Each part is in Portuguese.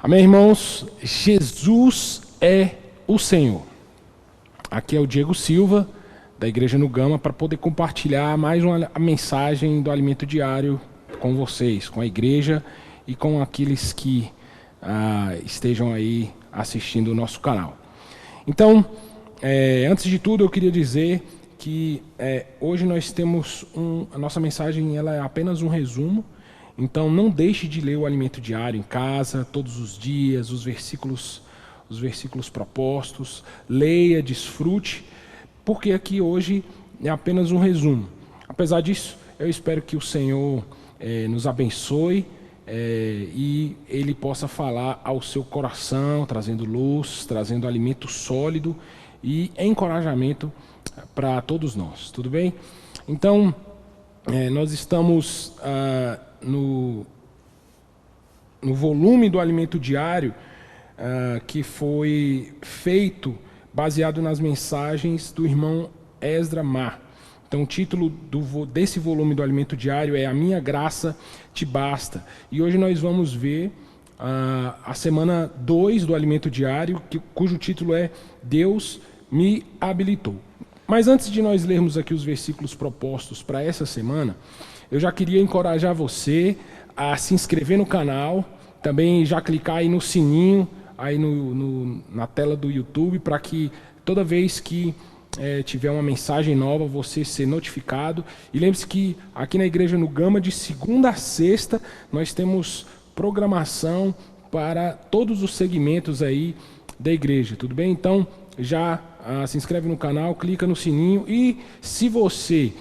Amém, irmãos? Jesus é o Senhor. Aqui é o Diego Silva, da Igreja no Gama, para poder compartilhar mais uma mensagem do alimento diário com vocês, com a igreja e com aqueles que estejam aí assistindo o nosso canal. Então, antes de tudo, eu queria dizer que hoje nós temos a nossa mensagem, ela é apenas um resumo. Então, não deixe de ler o alimento diário em casa, todos os dias, os versículos propostos. Leia, desfrute, porque aqui hoje é apenas um resumo. Apesar disso, eu espero que o Senhor nos abençoe e Ele possa falar ao seu coração, trazendo luz, trazendo alimento sólido e encorajamento para todos nós. Tudo bem? Então, nós estamos no volume do alimento diário que foi feito baseado nas mensagens do irmão Esdra Mar. Então, o título desse volume do alimento diário é A Minha Graça Te Basta. E hoje nós vamos ver a semana 2 do alimento diário, cujo título é Deus me habilitou. Mas antes de nós lermos aqui os versículos propostos para essa semana, eu já queria encorajar você a se inscrever no canal, também já clicar aí no sininho, aí na tela do YouTube, para que toda vez que tiver uma mensagem nova, você ser notificado. E lembre-se que aqui na Igreja no Gama, de segunda a sexta, nós temos programação para todos os segmentos aí da igreja, tudo bem? Então, já se inscreve no canal, clica no sininho e se você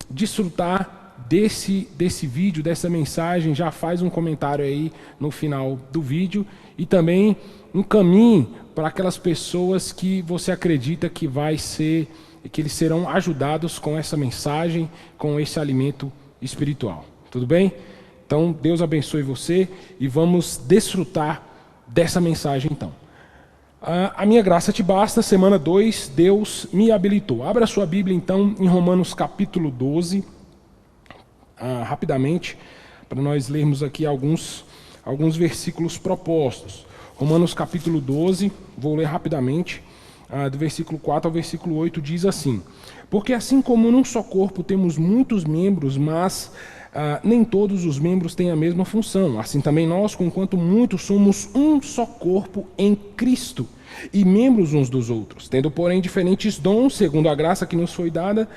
desfrutar desse vídeo, dessa mensagem, já faz um comentário aí no final do vídeo e também encaminhe para aquelas pessoas que você acredita que que eles serão ajudados com essa mensagem, com esse alimento espiritual. Tudo bem? Então, Deus abençoe você e vamos desfrutar dessa mensagem então. A minha graça te basta, semana 2, Deus me habilitou. Abra a sua Bíblia então em Romanos capítulo 12, rapidamente, para nós lermos aqui alguns versículos propostos. Romanos capítulo 12, vou ler rapidamente, do versículo 4 ao versículo 8, diz assim: Porque assim como num só corpo temos muitos membros, mas nem todos os membros têm a mesma função. Assim também nós, conquanto muitos, somos um só corpo em Cristo e membros uns dos outros, tendo, porém, diferentes dons, segundo a graça que nos foi dada.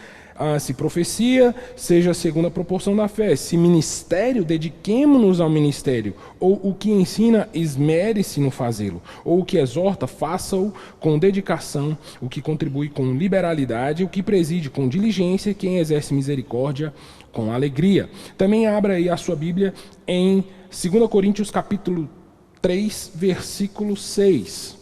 Se profecia, seja segundo a proporção da fé. Se ministério, dediquemo-nos ao ministério. Ou o que ensina, esmere-se no fazê-lo. Ou o que exorta, faça-o com dedicação. O que contribui com liberalidade. O que preside com diligência. Quem exerce misericórdia com alegria. Também abra aí a sua Bíblia em 2 Coríntios capítulo 3, versículo 6.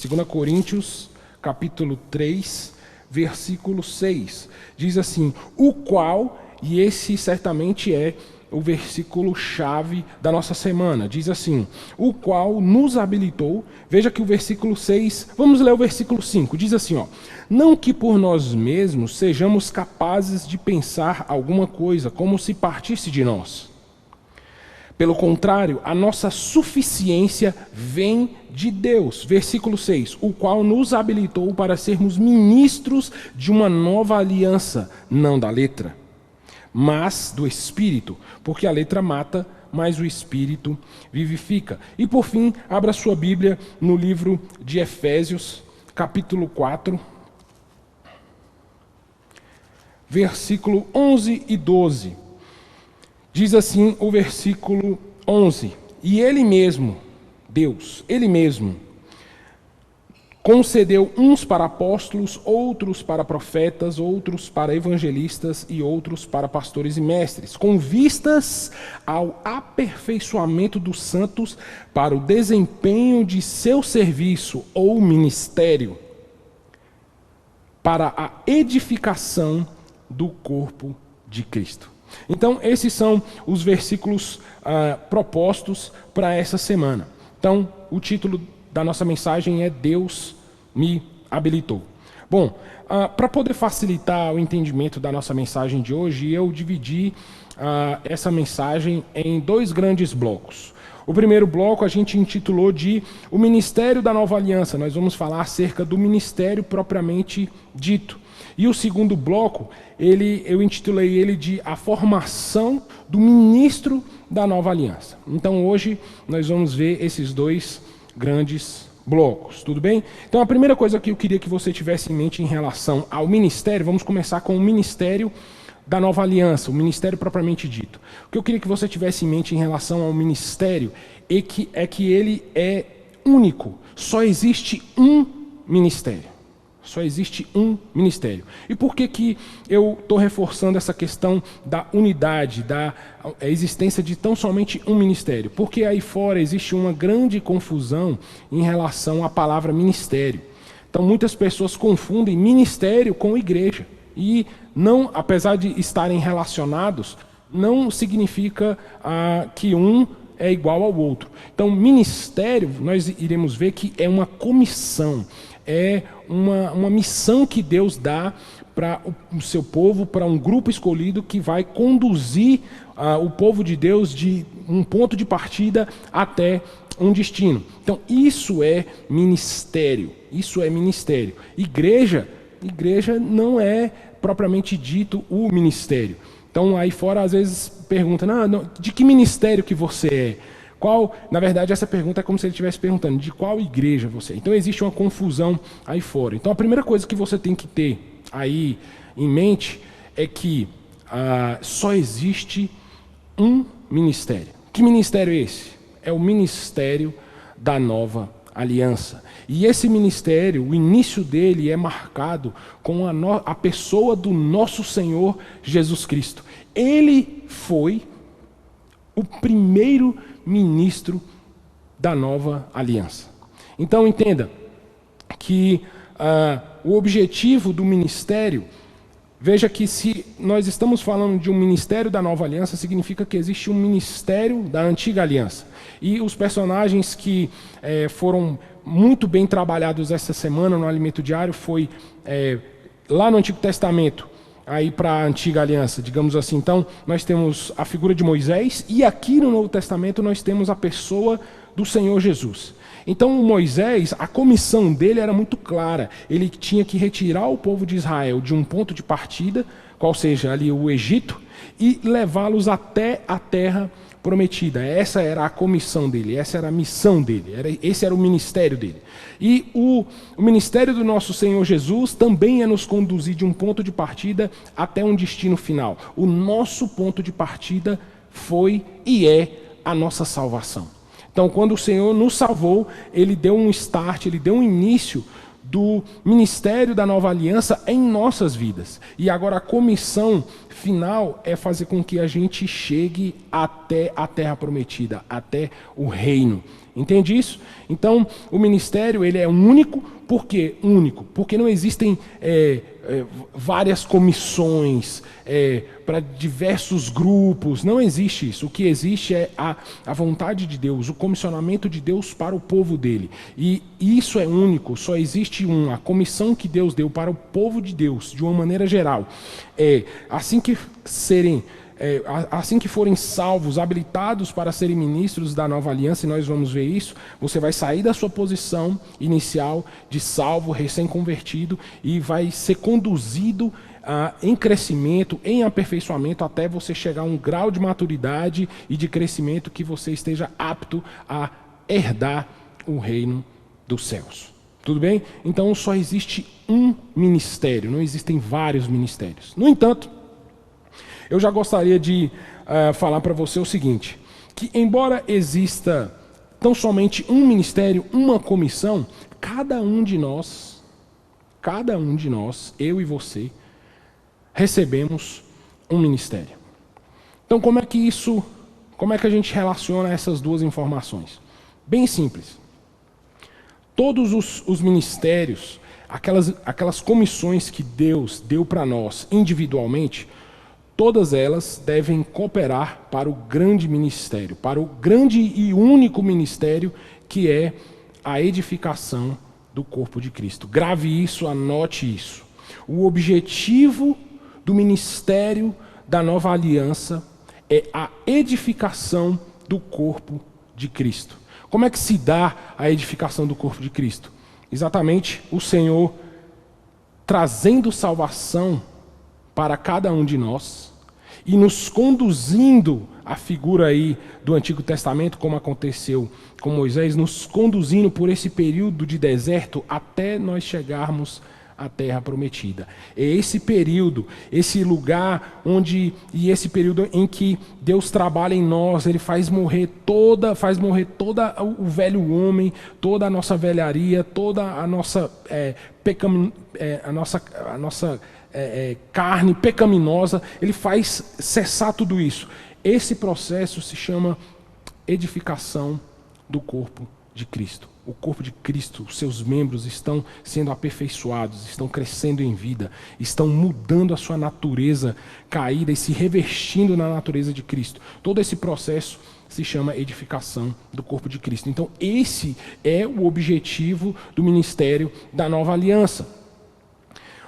2 Coríntios capítulo 3, versículo 6, diz assim: o qual, e esse certamente é o versículo-chave da nossa semana, diz assim: o qual nos habilitou. Veja que o versículo 6, vamos ler o versículo 5, diz assim, não que por nós mesmos sejamos capazes de pensar alguma coisa, como se partisse de nós. Pelo contrário, a nossa suficiência vem de Deus. Versículo 6. O qual nos habilitou para sermos ministros de uma nova aliança, não da letra, mas do Espírito. Porque a letra mata, mas o Espírito vivifica. E por fim, abra sua Bíblia no livro de Efésios, capítulo 4, versículo 11 e 12. Diz assim o versículo 11: E Ele mesmo, Deus, Ele mesmo, concedeu uns para apóstolos, outros para profetas, outros para evangelistas e outros para pastores e mestres, com vistas ao aperfeiçoamento dos santos para o desempenho de seu serviço ou ministério, para a edificação do corpo de Cristo. Então, esses são os versículos propostos para essa semana. Então, o título da nossa mensagem é Deus me habilitou. Bom, para poder facilitar o entendimento da nossa mensagem de hoje, eu dividi essa mensagem em dois grandes blocos. O primeiro bloco a gente intitulou de O Ministério da Nova Aliança. Nós vamos falar acerca do ministério propriamente dito. E o segundo bloco, eu intitulei ele de A Formação do Ministro da Nova Aliança. Então hoje nós vamos ver esses dois grandes blocos, tudo bem? Então a primeira coisa que eu queria que você tivesse em mente em relação ao ministério, vamos começar com o ministério da Nova Aliança, o ministério propriamente dito. O que eu queria que você tivesse em mente em relação ao ministério é que ele é único. Só existe um ministério. Só existe um ministério. E por que eu estou reforçando essa questão da unidade, da existência de tão somente um ministério? Porque aí fora existe uma grande confusão em relação à palavra ministério. Então muitas pessoas confundem ministério com igreja. E não, apesar de estarem relacionados, não significa que um é igual ao outro. Então, ministério, nós iremos ver que é uma comissão, é uma missão que Deus dá para o seu povo, para um grupo escolhido que vai conduzir o povo de Deus de um ponto de partida até um destino. Então, isso é ministério. Isso é ministério. Igreja não é propriamente dito o ministério. Então aí fora às vezes pergunta, não, de que ministério que você é? Na verdade essa pergunta é como se ele estivesse perguntando, de qual igreja você é? Então existe uma confusão aí fora. Então a primeira coisa que você tem que ter aí em mente é que só existe um ministério. Que ministério é esse? É o ministério da Nova Aliança. E esse ministério, o início dele é marcado com a pessoa do nosso Senhor Jesus Cristo. Ele foi o primeiro ministro da Nova Aliança. Então entenda que o objetivo do ministério, veja que se nós estamos falando de um ministério da Nova Aliança, significa que existe um ministério da Antiga Aliança. E os personagens que foram muito bem trabalhados essa semana no Alimento Diário foi lá no Antigo Testamento, aí para a Antiga Aliança, digamos assim. Então, nós temos a figura de Moisés e aqui no Novo Testamento nós temos a pessoa do Senhor Jesus. Então, Moisés, a comissão dele era muito clara. Ele tinha que retirar o povo de Israel de um ponto de partida, qual seja ali o Egito, e levá-los até a terra prometida. Essa era a comissão dele, essa era a missão dele, esse era o ministério dele. E o ministério do nosso Senhor Jesus também é nos conduzir de um ponto de partida até um destino final. O nosso ponto de partida foi e é a nossa salvação. Então, quando o Senhor nos salvou, Ele deu um start, Ele deu um início do ministério da Nova Aliança em nossas vidas. E agora a comissão final é fazer com que a gente chegue até a terra prometida, até o reino. Entende isso? Então, o ministério ele é único. Por quê? Único. Porque não existem várias comissões para diversos grupos. Não existe isso. O que existe é a vontade de Deus, o comissionamento de Deus para o povo dele. E isso é único. Só existe a comissão que Deus deu para o povo de Deus, de uma maneira geral. Assim que forem salvos, habilitados para serem ministros da Nova Aliança, e nós vamos ver isso, você vai sair da sua posição inicial de salvo, recém-convertido, e vai ser conduzido em crescimento, em aperfeiçoamento, até você chegar a um grau de maturidade e de crescimento que você esteja apto a herdar o reino dos céus. Tudo bem? Então só existe um ministério, não existem vários ministérios. No entanto, eu já gostaria de falar para você o seguinte, que embora exista tão somente um ministério, uma comissão, cada um de nós, eu e você, recebemos um ministério. Então como é que a gente relaciona essas duas informações? Bem simples. Todos os ministérios, aquelas comissões que Deus deu para nós individualmente, todas elas devem cooperar para o grande ministério, para o grande e único ministério que é a edificação do corpo de Cristo. Grave isso, anote isso. O objetivo do ministério da Nova Aliança é a edificação do corpo de Cristo. Como é que se dá a edificação do corpo de Cristo? Exatamente o Senhor trazendo salvação para cada um de nós e nos conduzindo, a figura aí do Antigo Testamento, como aconteceu com Moisés, nos conduzindo por esse período de deserto até nós chegarmos à terra prometida. É esse período, esse lugar e esse período em que Deus trabalha em nós, Ele faz morrer toda o velho homem, toda a nossa velharia, toda a nossa carne pecaminosa. Ele faz cessar tudo isso. Esse processo se chama edificação do corpo de Cristo. O corpo de Cristo, os seus membros estão sendo aperfeiçoados, estão crescendo em vida, estão mudando a sua natureza caída e se revestindo na natureza de Cristo. Todo esse processo se chama edificação do corpo de Cristo. Então, esse é o objetivo do ministério da Nova Aliança.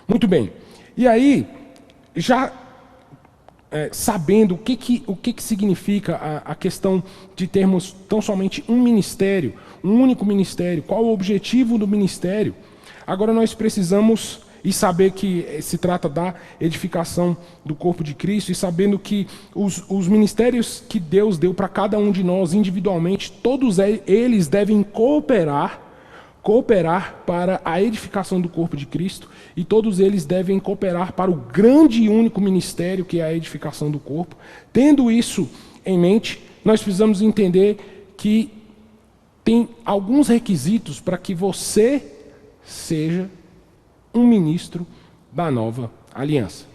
Muito bem. E aí, já sabendo o que significa a questão de termos tão somente um ministério, um único ministério, qual o objetivo do ministério, agora nós precisamos saber que se trata da edificação do corpo de Cristo, e sabendo que os ministérios que Deus deu para cada um de nós individualmente, todos eles devem cooperar para a edificação do corpo de Cristo, e todos eles devem cooperar para o grande e único ministério que é a edificação do corpo. Tendo isso em mente, nós precisamos entender que tem alguns requisitos para que você seja um ministro da nova aliança.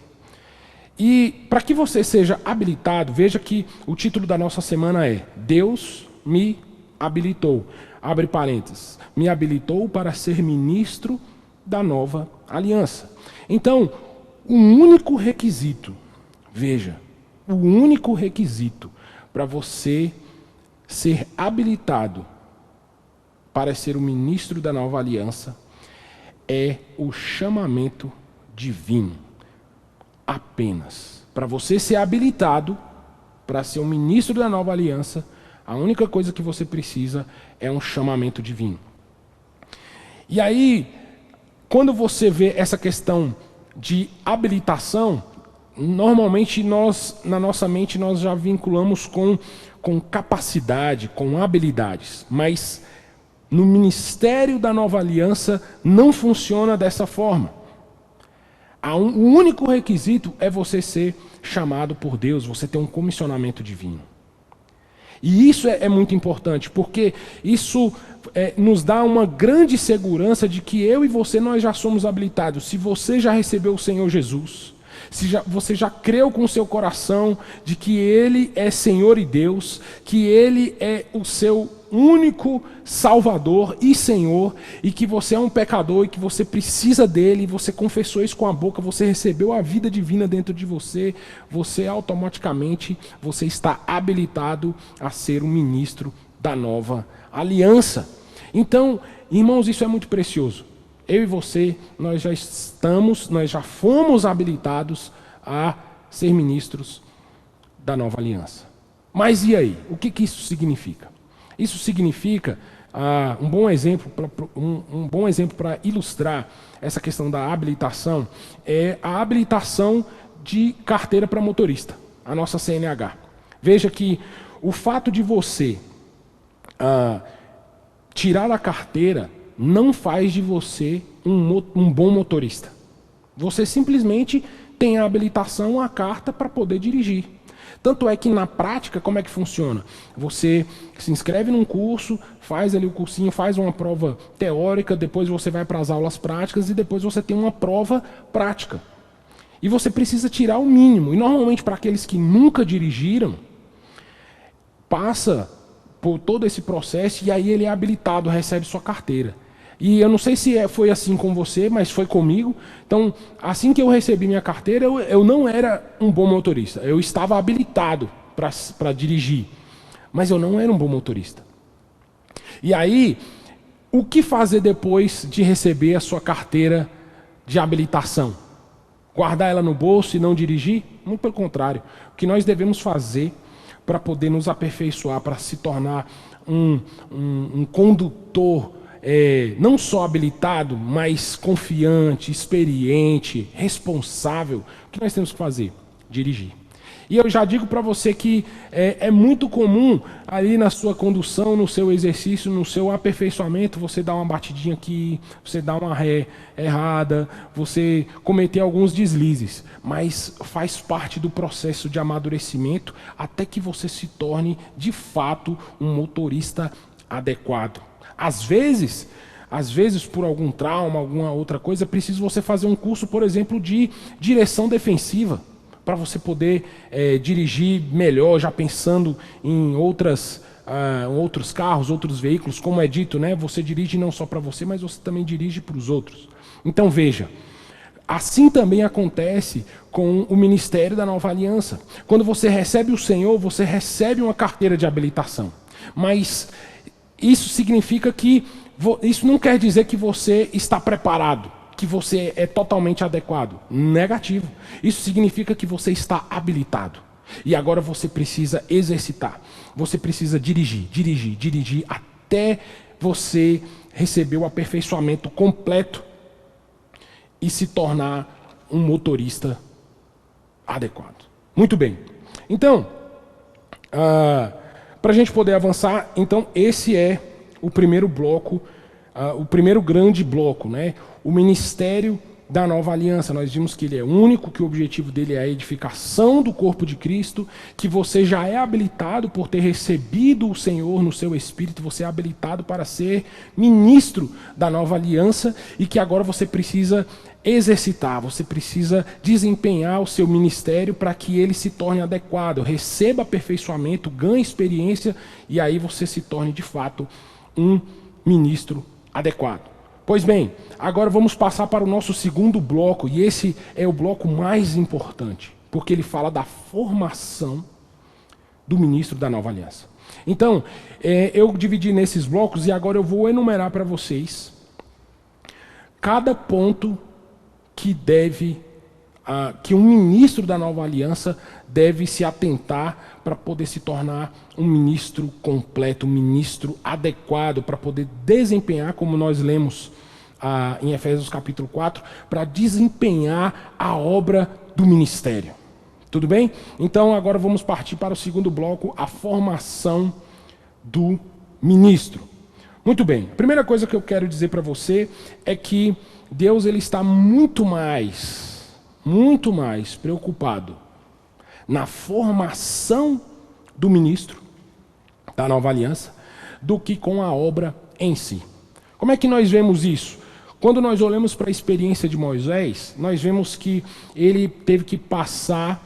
E para que você seja habilitado, veja que o título da nossa semana é Deus me habilitou. Abre parênteses. Me habilitou para ser ministro da nova aliança. Então, o único requisito, veja, o único requisito para você ser habilitado para ser o ministro da nova aliança é o chamamento divino. Apenas. Para você ser habilitado para ser um ministro da nova aliança, a única coisa que você precisa é um chamamento divino. E aí, quando você vê essa questão de habilitação, normalmente na nossa mente, nós já vinculamos com capacidade, com habilidades. Mas no ministério da nova aliança não funciona dessa forma. O único requisito é você ser chamado por Deus, você ter um comissionamento divino. E isso é muito importante, porque isso nos dá uma grande segurança de que eu e você, nós já somos habilitados. Se você já recebeu o Senhor Jesus, você já creu com o seu coração de que Ele é Senhor e Deus, que Ele é o seu único Salvador e Senhor, e que você é um pecador e que você precisa dele, e você confessou isso com a boca, você recebeu a vida divina dentro de você, você automaticamente está habilitado a ser um ministro da nova aliança. Então, irmãos, isso é muito precioso. Eu e você, nós já fomos habilitados a ser ministros da nova aliança. Mas e aí? O que isso significa? Isso significa um bom exemplo para ilustrar essa questão da habilitação é a habilitação de carteira para motorista, a nossa CNH. Veja que o fato de você tirar a carteira não faz de você um bom motorista. Você simplesmente tem a habilitação, a carta para poder dirigir. Tanto é que na prática, como é que funciona? Você se inscreve num curso, faz ali o cursinho, faz uma prova teórica, depois você vai para as aulas práticas e depois você tem uma prova prática. E você precisa tirar o mínimo. E normalmente para aqueles que nunca dirigiram, passa por todo esse processo e aí ele é habilitado, recebe sua carteira. E eu não sei se foi assim com você, mas foi comigo. Então, assim que eu recebi minha carteira, eu não era um bom motorista. Eu estava habilitado para dirigir, mas eu não era um bom motorista. E aí, o que fazer depois de receber a sua carteira de habilitação? Guardar ela no bolso e não dirigir? Muito pelo contrário. O que nós devemos fazer para poder nos aperfeiçoar, para se tornar um condutor não só habilitado, mas confiante, experiente, responsável, o que nós temos que fazer? Dirigir. E eu já digo para você que é muito comum ali na sua condução, no seu exercício, no seu aperfeiçoamento, você dar uma batidinha aqui, você dar uma ré errada, você cometer alguns deslizes. Mas faz parte do processo de amadurecimento até que você se torne, de fato, um motorista adequado. Às vezes, por algum trauma, alguma outra coisa, é preciso você fazer um curso, por exemplo, de direção defensiva, para você poder dirigir melhor, já pensando em outros carros, outros veículos. Como é dito, né? Você dirige não só para você, mas você também dirige para os outros. Então veja, assim também acontece com o ministério da Nova Aliança. Quando você recebe o Senhor, você recebe uma carteira de habilitação. Mas isso significa que, isso não quer dizer que você está preparado, que você é totalmente adequado. Negativo. Isso significa que você está habilitado. E agora você precisa exercitar. Você precisa dirigir até você receber o aperfeiçoamento completo e se tornar um motorista adequado. Muito bem. Então, para a gente poder avançar, então esse é o primeiro bloco, o primeiro grande bloco, né? O ministério da Nova Aliança. Nós vimos que ele é único, que o objetivo dele é a edificação do corpo de Cristo, que você já é habilitado por ter recebido o Senhor no seu espírito, você é habilitado para ser ministro da Nova Aliança e que agora você precisa exercitar, você precisa desempenhar o seu ministério para que ele se torne adequado, receba aperfeiçoamento, ganhe experiência e aí você se torne de fato um ministro adequado. Pois bem, agora vamos passar para o nosso segundo bloco, e esse é o bloco mais importante, porque ele fala da formação do ministro da Nova Aliança. Então, eu dividi nesses blocos e agora eu vou enumerar para vocês cada ponto que um ministro da Nova Aliança deve se atentar para poder se tornar um ministro completo, um ministro adequado, para poder desempenhar, como nós lemos em Efésios capítulo 4, para desempenhar a obra do ministério. Tudo bem? Então agora vamos partir para o segundo bloco, a formação do ministro. Muito bem, a primeira coisa que eu quero dizer para você é que Deus ele está muito mais preocupado na formação do ministro da Nova Aliança do que com a obra em si. Como é que nós vemos isso? Quando nós olhamos para a experiência de Moisés, nós vemos que ele teve que passar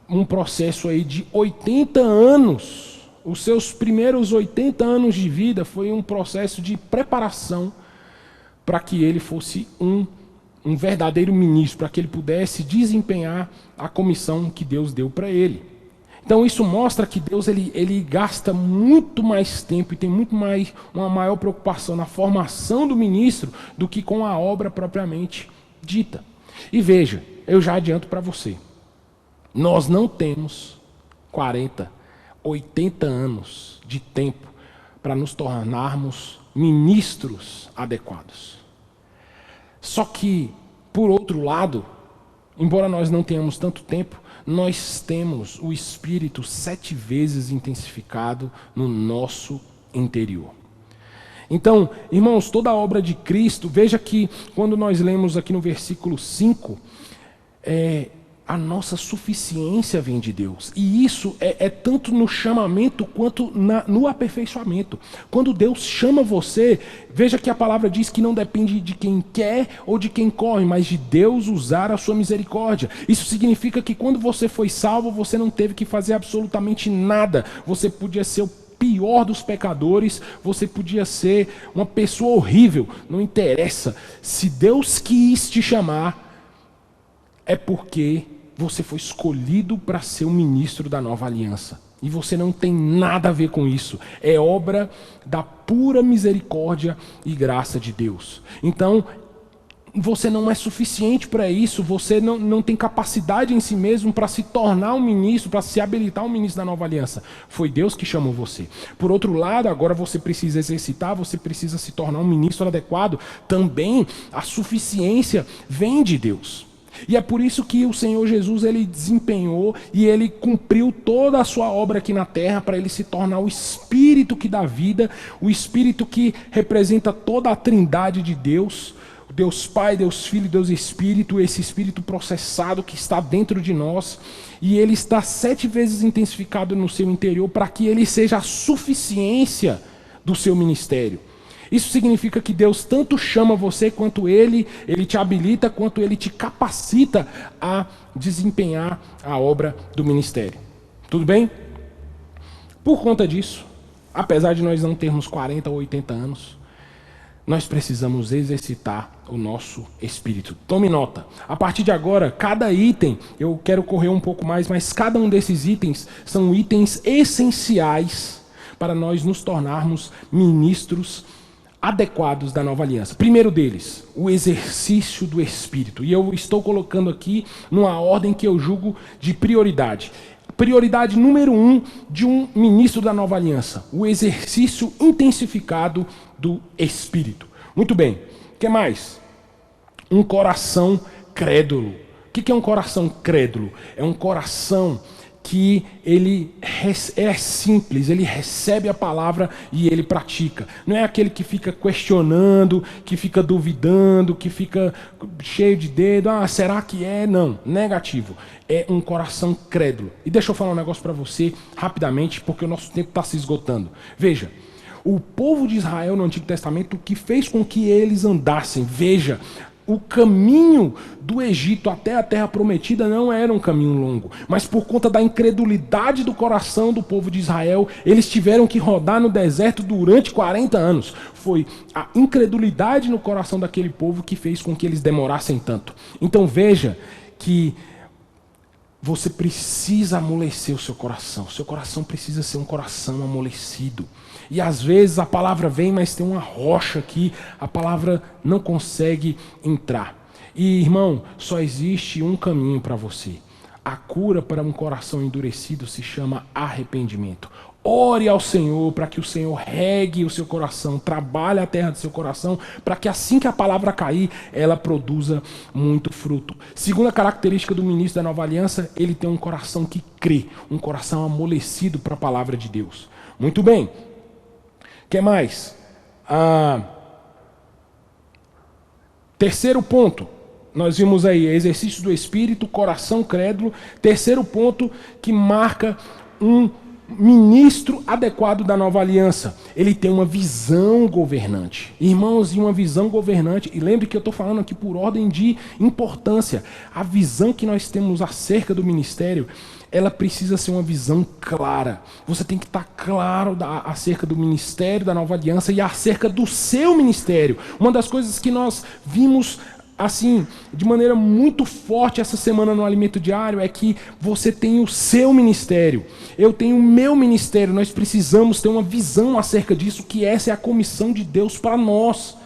um processo aí de 80 anos. Os seus primeiros 80 anos de vida foi um processo de preparação para que ele fosse um verdadeiro ministro, para que ele pudesse desempenhar a comissão que Deus deu para ele. Então isso mostra que Deus ele gasta muito mais tempo e tem uma maior preocupação na formação do ministro do que com a obra propriamente dita. E veja, eu já adianto para você, nós não temos 40, 80 anos de tempo para nos tornarmos ministros adequados. Só que, por outro lado, embora nós não tenhamos tanto tempo, nós temos o Espírito 7 vezes intensificado no nosso interior. Então, irmãos, toda a obra de Cristo, veja que quando nós lemos aqui no versículo 5, a nossa suficiência vem de Deus. E isso é tanto no chamamento quanto no aperfeiçoamento. Quando Deus chama você, veja que a palavra diz que não depende de quem quer ou de quem corre, mas de Deus usar a sua misericórdia. Isso significa que quando você foi salvo, você não teve que fazer absolutamente nada. Você podia ser o pior dos pecadores, você podia ser uma pessoa horrível, não interessa. Se Deus quis te chamar, é porque você foi escolhido para ser o ministro da Nova Aliança. E você não tem nada a ver com isso. É obra da pura misericórdia e graça de Deus. Então, você não é suficiente para isso, você não tem capacidade em si mesmo para se tornar um ministro, para se habilitar um ministro da nova aliança. Foi Deus que chamou você. Por outro lado, agora você precisa exercitar, você precisa se tornar um ministro adequado. Também a suficiência vem de Deus. E é por isso que o Senhor Jesus, ele desempenhou e ele cumpriu toda a sua obra aqui na terra para ele se tornar o Espírito que dá vida, o Espírito que representa toda a trindade de Deus, Deus Pai, Deus Filho, Deus Espírito, esse Espírito processado que está dentro de nós, e ele está 7 vezes intensificado no seu interior para que ele seja a suficiência do seu ministério. Isso significa que Deus tanto chama você quanto Ele te habilita, quanto Ele te capacita a desempenhar a obra do ministério. Tudo bem? Por conta disso, apesar de nós não termos 40 ou 80 anos, nós precisamos exercitar o nosso espírito. Tome nota. A partir de agora, cada item, eu quero correr um pouco mais, mas cada um desses itens são itens essenciais para nós nos tornarmos ministros adequados da nova aliança. Primeiro deles, o exercício do Espírito. E eu estou colocando aqui numa ordem que eu julgo de prioridade. Prioridade número 1 de um ministro da nova aliança: o exercício intensificado do Espírito. Muito bem. O que mais? Um coração crédulo. O que é um coração crédulo? É um coração que ele é simples, ele recebe a palavra e ele pratica. Não é aquele que fica questionando, que fica duvidando, que fica cheio de dedo. Será que é? Não, negativo. É um coração crédulo. E deixa eu falar um negócio para você rapidamente, porque o nosso tempo está se esgotando. Veja, o povo de Israel no Antigo Testamento, o que fez com que eles andassem, veja, o caminho do Egito até a Terra Prometida não era um caminho longo, mas por conta da incredulidade do coração do povo de Israel, eles tiveram que rodar no deserto durante 40 anos. Foi a incredulidade no coração daquele povo que fez com que eles demorassem tanto. Então veja que você precisa amolecer o seu coração precisa ser um coração amolecido. E às vezes a palavra vem, mas tem uma rocha aqui, a palavra não consegue entrar. E irmão, só existe um caminho para você. A cura para um coração endurecido se chama arrependimento. Ore ao Senhor para que o Senhor regue o seu coração, trabalhe a terra do seu coração, para que assim que a palavra cair, ela produza muito fruto. Segunda característica do ministro da nova aliança, ele tem um coração que crê, um coração amolecido para a palavra de Deus. Muito bem. O que mais? Terceiro ponto, nós vimos aí, exercício do Espírito, coração crédulo. Terceiro ponto que marca um ministro adequado da nova aliança. Ele tem uma visão governante. Irmãos, e uma visão governante, e lembre que eu estou falando aqui por ordem de importância. A visão que nós temos acerca do ministério, ela precisa ser uma visão clara. Você tem que estar claro acerca do ministério da nova aliança e acerca do seu ministério. Uma das coisas que nós vimos assim, de maneira muito forte essa semana no Alimento Diário, é que você tem o seu ministério, eu tenho o meu ministério. Nós precisamos ter uma visão acerca disso, que essa é a comissão de Deus para nós.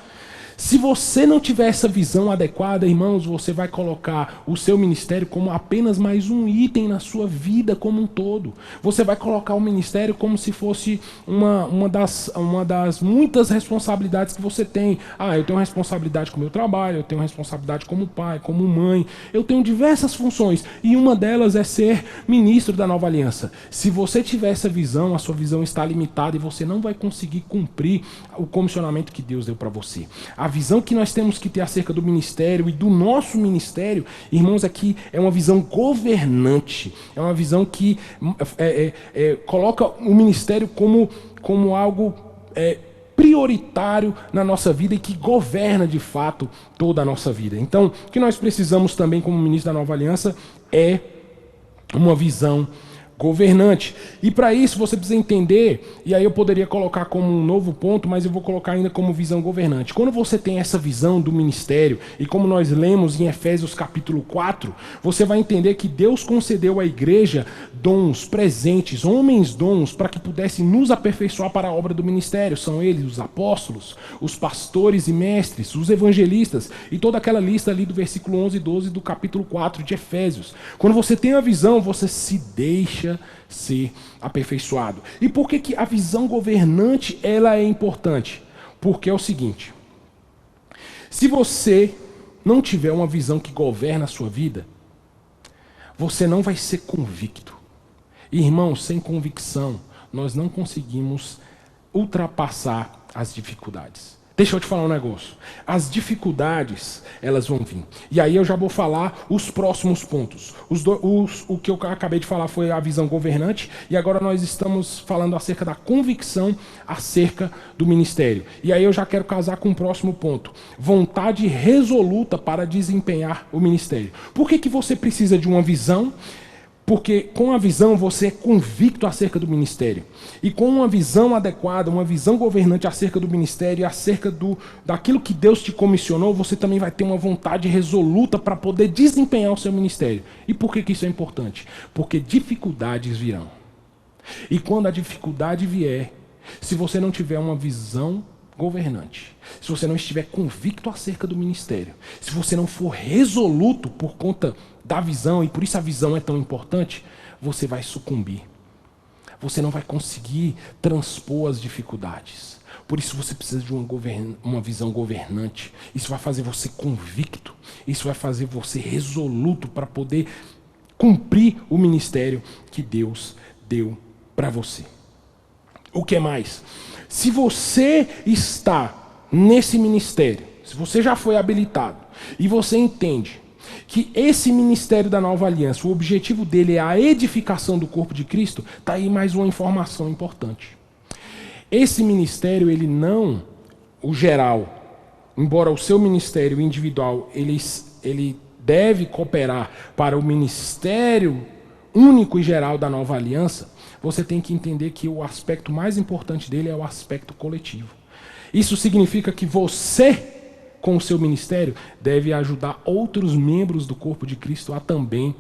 Se você não tiver essa visão adequada, irmãos, você vai colocar o seu ministério como apenas mais um item na sua vida como um todo. Você vai colocar o ministério como se fosse uma das muitas responsabilidades que você tem. Eu tenho responsabilidade com o meu trabalho, eu tenho responsabilidade como pai, como mãe, eu tenho diversas funções, e uma delas é ser ministro da nova aliança. Se você tiver essa visão, a sua visão está limitada e você não vai conseguir cumprir o comissionamento que Deus deu para você. A visão que nós temos que ter acerca do ministério e do nosso ministério, irmãos, aqui é uma visão governante. É uma visão que coloca o ministério como algo prioritário na nossa vida e que governa de fato toda a nossa vida. Então, o que nós precisamos também como ministro da nova aliança é uma visão governante. governante. E para isso você precisa entender, e aí eu poderia colocar como um novo ponto, mas eu vou colocar ainda como visão governante. Quando você tem essa visão do ministério, e como nós lemos em Efésios capítulo 4, você vai entender que Deus concedeu à igreja dons, presentes, homens dons, para que pudessem nos aperfeiçoar para a obra do ministério. São eles os apóstolos, os pastores e mestres, os evangelistas, e toda aquela lista ali do versículo 11 e 12 do capítulo 4 de Efésios. Quando você tem a visão, você se deixa ser aperfeiçoado. E por que a visão governante ela é importante? Porque é o seguinte: se você não tiver uma visão que governa a sua vida, você não vai ser convicto. Irmãos, sem convicção, nós não conseguimos ultrapassar as dificuldades. Deixa eu te falar um negócio. As dificuldades, elas vão vir. E aí eu já vou falar os próximos pontos. O que eu acabei de falar foi a visão governante, e agora nós estamos falando acerca da convicção acerca do ministério. E aí eu já quero casar com o próximo ponto. Vontade resoluta para desempenhar o ministério. Por que você precisa de uma visão? Porque com a visão você é convicto acerca do ministério. E com uma visão adequada, uma visão governante acerca do ministério, acerca daquilo que Deus te comissionou, você também vai ter uma vontade resoluta para poder desempenhar o seu ministério. E por que isso é importante? Porque dificuldades virão. E quando a dificuldade vier, se você não tiver uma visão governante, se você não estiver convicto acerca do ministério, se você não for resoluto por conta da visão, e por isso a visão é tão importante, você vai sucumbir. Você não vai conseguir transpor as dificuldades. Por isso você precisa de uma visão governante. Isso vai fazer você convicto. Isso vai fazer você resoluto para poder cumprir o ministério que Deus deu para você. O que mais? Se você está nesse ministério, se você já foi habilitado e você entende que esse ministério da Nova Aliança, o objetivo dele é a edificação do corpo de Cristo, está aí mais uma informação importante. Esse ministério, ele não, o geral, embora o seu ministério individual, ele deve cooperar para o ministério único e geral da Nova Aliança, você tem que entender que o aspecto mais importante dele é o aspecto coletivo. Isso significa que você, com o seu ministério, deve ajudar outros membros do corpo de Cristo a também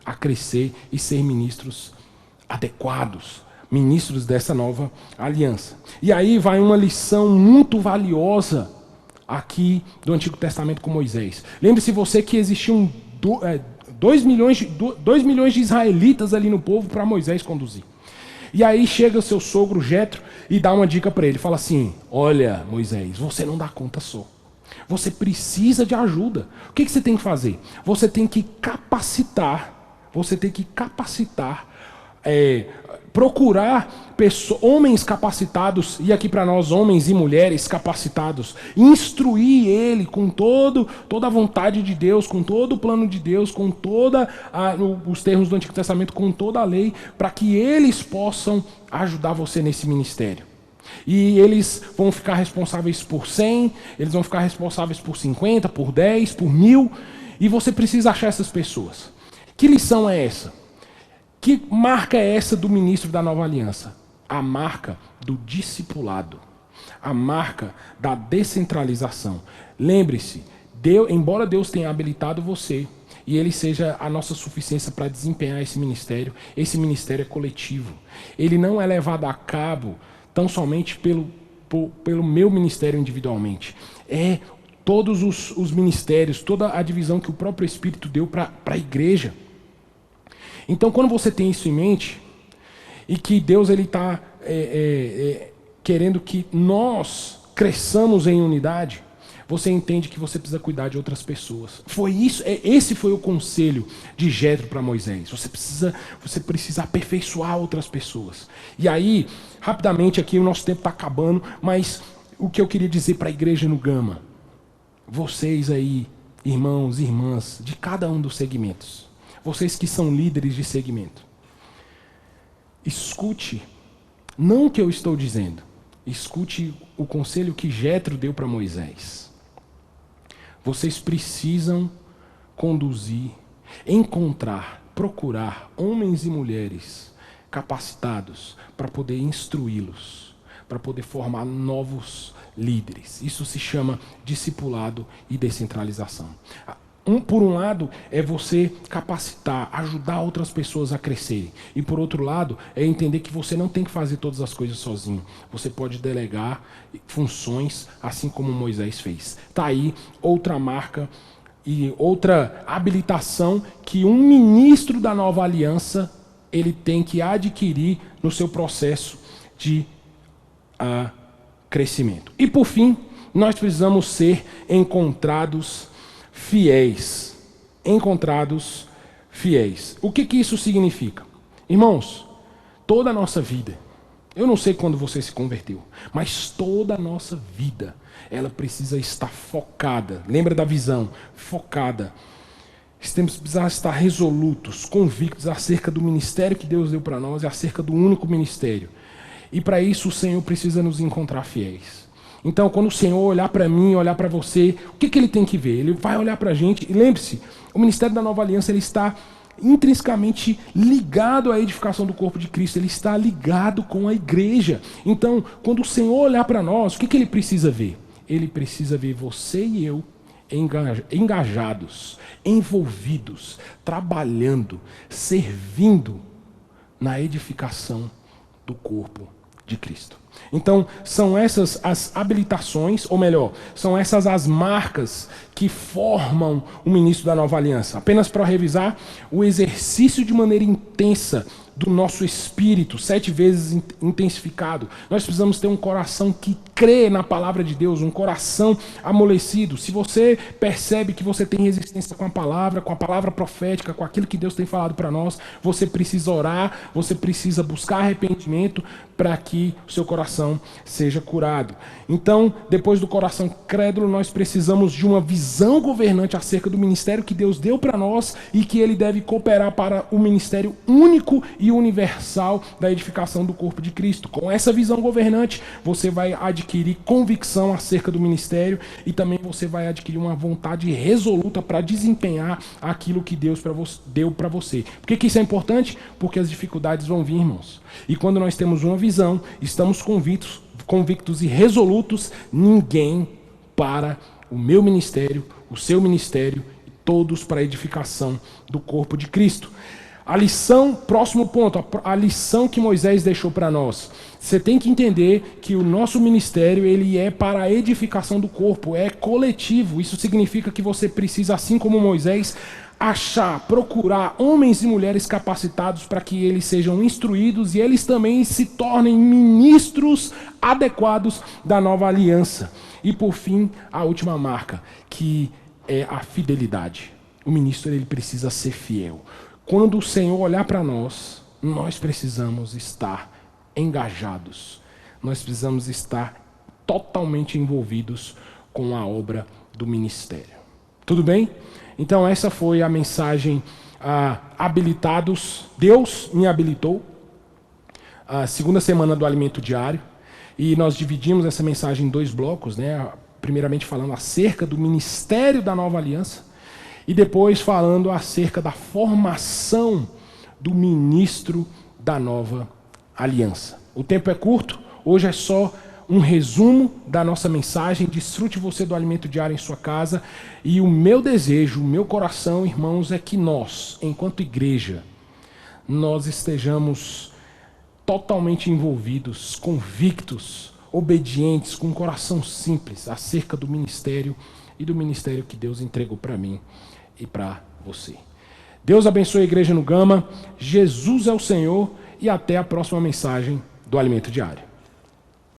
a crescer e ser ministros adequados, ministros dessa nova aliança. E aí vai uma lição muito valiosa aqui do Antigo Testamento com Moisés. Lembre-se você que existiam 2 milhões de israelitas ali no povo para Moisés conduzir. E aí chega o seu sogro Jetro e dá uma dica para ele. Fala assim: olha, Moisés, você não dá conta só. Você precisa de ajuda. O que você tem que fazer? Você tem que capacitar. Procurar homens capacitados, e aqui para nós, homens e mulheres capacitados, instruir ele com toda a vontade de Deus, com todo o plano de Deus, com os termos do Antigo Testamento, com toda a lei, para que eles possam ajudar você nesse ministério. E eles vão ficar responsáveis por 100, eles vão ficar responsáveis por 50, por 10, por 1000, e você precisa achar essas pessoas. Que lição é essa? Que marca é essa do ministro da Nova Aliança? A marca do discipulado, a marca da descentralização. Lembre-se, embora Deus tenha habilitado você e Ele seja a nossa suficiência para desempenhar esse ministério é coletivo. Ele não é levado a cabo tão somente pelo meu ministério individualmente. É todos os ministérios, toda a divisão que o próprio Espírito deu para a igreja. Então, quando você tem isso em mente, e que Deus está querendo que nós cresçamos em unidade, você entende que você precisa cuidar de outras pessoas. Esse foi o conselho de Jetro para Moisés. Você precisa aperfeiçoar outras pessoas. E aí, rapidamente aqui, o nosso tempo está acabando, mas o que eu queria dizer para a igreja no Gama, vocês aí, irmãos e irmãs, de cada um dos segmentos, vocês que são líderes de segmento, escute, não o que eu estou dizendo, escute o conselho que Jetro deu para Moisés. Vocês precisam conduzir, encontrar, procurar homens e mulheres capacitados para poder instruí-los, para poder formar novos líderes. Isso se chama discipulado e descentralização. Por um lado, é você capacitar, ajudar outras pessoas a crescerem. E por outro lado, é entender que você não tem que fazer todas as coisas sozinho. Você pode delegar funções, assim como Moisés fez. Está aí outra marca e outra habilitação que um ministro da nova aliança ele tem que adquirir no seu processo de crescimento. E por fim, nós precisamos ser encontrados fiéis. Encontrados fiéis. O que isso significa? Irmãos, toda a nossa vida, eu não sei quando você se converteu, mas toda a nossa vida, ela precisa estar focada. Lembra da visão? Focada. Temos que estar resolutos, convictos acerca do ministério que Deus deu para nós e acerca do único ministério. E para isso o Senhor precisa nos encontrar fiéis. Então, quando o Senhor olhar para mim, olhar para você, o que ele tem que ver? Ele vai olhar para a gente. E lembre-se, o ministério da Nova Aliança ele está intrinsecamente ligado à edificação do corpo de Cristo. Ele está ligado com a igreja. Então, quando o Senhor olhar para nós, o que ele precisa ver? Ele precisa ver você e eu engajados, envolvidos, trabalhando, servindo na edificação do corpo de Cristo. Então, são essas as habilitações, ou melhor, são essas as marcas que formam o ministro da Nova Aliança. Apenas para revisar, o exercício de maneira intensa do nosso espírito, 7 vezes intensificado. Nós precisamos ter um coração que crê na palavra de Deus, um coração amolecido. Se você percebe que você tem resistência com a palavra profética, com aquilo que Deus tem falado para nós, você precisa orar, você precisa buscar arrependimento para que o seu coração seja curado. Então, depois do coração crédulo, nós precisamos de uma visão governante acerca do ministério que Deus deu para nós e que ele deve cooperar para o ministério único e universal da edificação do corpo de Cristo. Com essa visão governante, você vai adquirir convicção acerca do ministério e também você vai adquirir uma vontade resoluta para desempenhar aquilo que Deus deu para você. Por que isso é importante? Porque as dificuldades vão vir, irmãos. E quando nós temos uma visão, estamos convictos e resolutos, ninguém para o meu ministério, o seu ministério, e todos para a edificação do corpo de Cristo. A lição, próximo ponto, a lição que Moisés deixou para nós. Você tem que entender que o nosso ministério ele é para a edificação do corpo, é coletivo. Isso significa que você precisa, assim como Moisés, procurar homens e mulheres capacitados para que eles sejam instruídos e eles também se tornem ministros adequados da nova aliança. E por fim, a última marca, que é a fidelidade. O ministro ele precisa ser fiel. Quando o Senhor olhar para nós, nós precisamos estar engajados. Nós precisamos estar totalmente envolvidos com a obra do ministério. Tudo bem? Então essa foi a mensagem habilitados. Deus me habilitou. A segunda semana do alimento diário. E nós dividimos essa mensagem em 2 blocos, né? Primeiramente falando acerca do ministério da nova aliança. E depois falando acerca da formação do ministro da nova aliança. O tempo é curto, hoje é só um resumo da nossa mensagem. Desfrute você do alimento diário em sua casa. E o meu desejo, o meu coração, irmãos, é que nós, enquanto igreja, nós estejamos totalmente envolvidos, convictos, obedientes, com um coração simples acerca do ministério e do ministério que Deus entregou para mim e para você. Deus abençoe a igreja no Gama. Jesus é o Senhor e até a próxima mensagem do Alimento Diário.